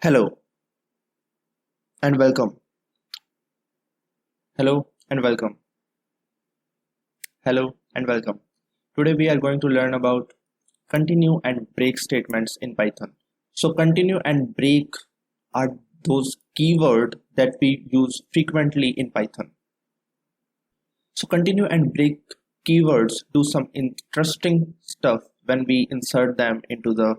Hello and welcome. Hello and welcome. Hello and welcome. Today we are going to learn about continue and break statements in Python. So continue and break are those keywords that we use frequently in Python. So continue and break keywords do some interesting stuff when we insert them into the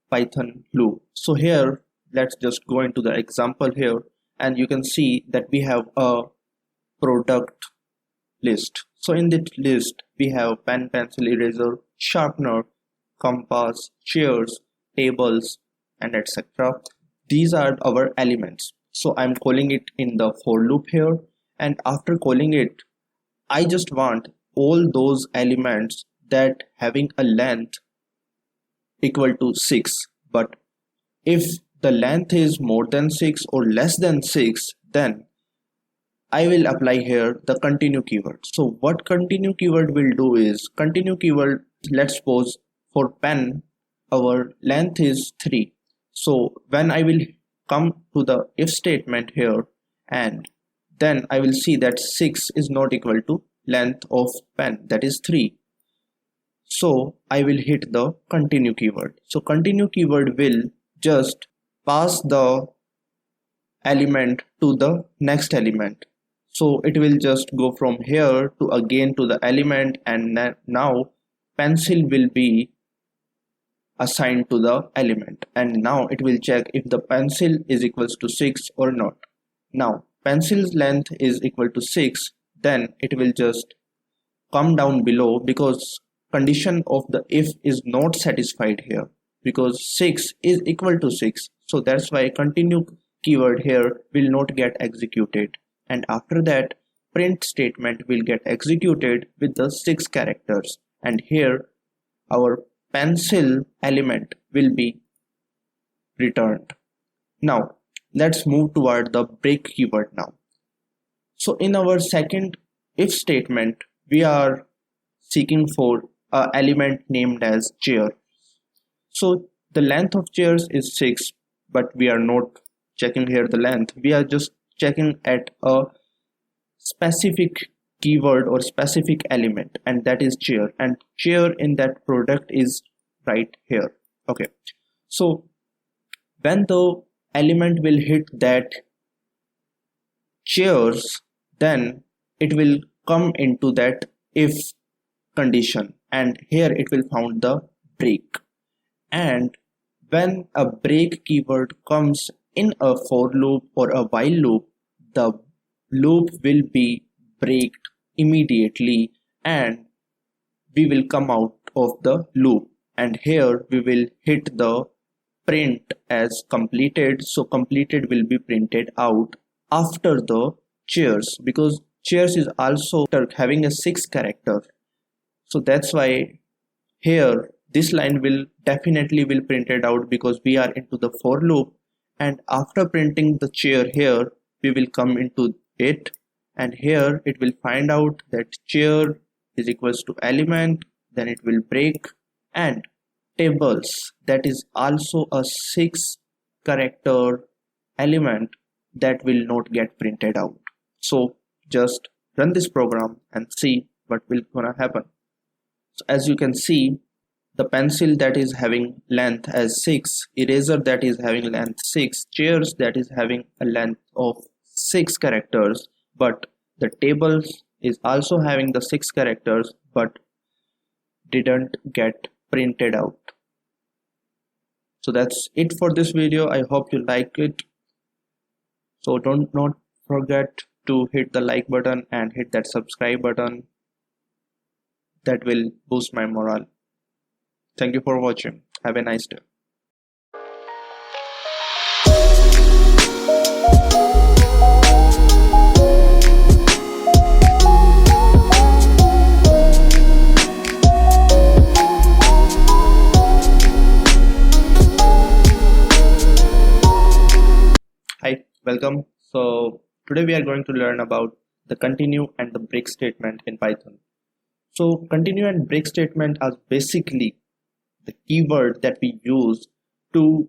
Python loop. So here let's just go into the example here, and you can see that we have a product list. So in this list we have pen, pencil, eraser, sharpener, compass, chairs, tables, and etc. These are our elements. So I'm calling it in the for loop here, and after calling it I just want all those elements that having a length equal to 6. But if the length is more than 6 or less than 6, then I will apply here the continue keyword. So what continue keyword will do is, continue keyword, let's suppose for pen our length is 3. So when I will come to the if statement here, and then I will see that 6 is not equal to length of pen, that is 3. So I will hit the continue keyword. So continue keyword will just pass the element to the next element. So it will just go from here to again to the element, and now pencil will be assigned to the element, and now it will check if the pencil is equals to 6 or not. Now pencil's length is equal to 6, then it will just come down below because condition of the if is not satisfied here, because 6 is equal to 6. So that's why continue keyword here will not get executed, and after that print statement will get executed with the 6 characters, and here our pencil element will be returned. Now let's move toward the break keyword now. So in our second if statement we are seeking for an element named as chair. So the length of chairs is 6, but we are not checking here the length, we are just checking at a specific keyword or specific element, and that is chair, and chair in that product is right here. Okay, so when the element will hit that chairs, then it will come into that if condition, and here it will found the break. And when a break keyword comes in a for loop or a while loop, the loop will be breaked immediately and we will come out of the loop, and here we will hit the print as completed. So completed will be printed out after the chairs, because chairs is also having a 6 character. So that's why here this line will definitely will printed out because we are into the for loop, and after printing the chair here we will come into it, and here it will find out that chair is equals to element, then it will break, and tables, that is also a 6 character element, that will not get printed out. So just run this program and see what will gonna happen. So as you can see, the pencil that is having length as 6, eraser that is having length 6, chairs that is having a length of 6 characters, but the tables is also having the 6 characters but didn't get printed out. So that's it for this video. I hope you like it. So don't not forget to hit the like button and hit that subscribe button. That will boost my morale. Thank you for watching. Have a nice day. Hi, welcome. So today we are going to learn about the continue and the break statement in Python. So continue and break statement are basically the keyword that we use to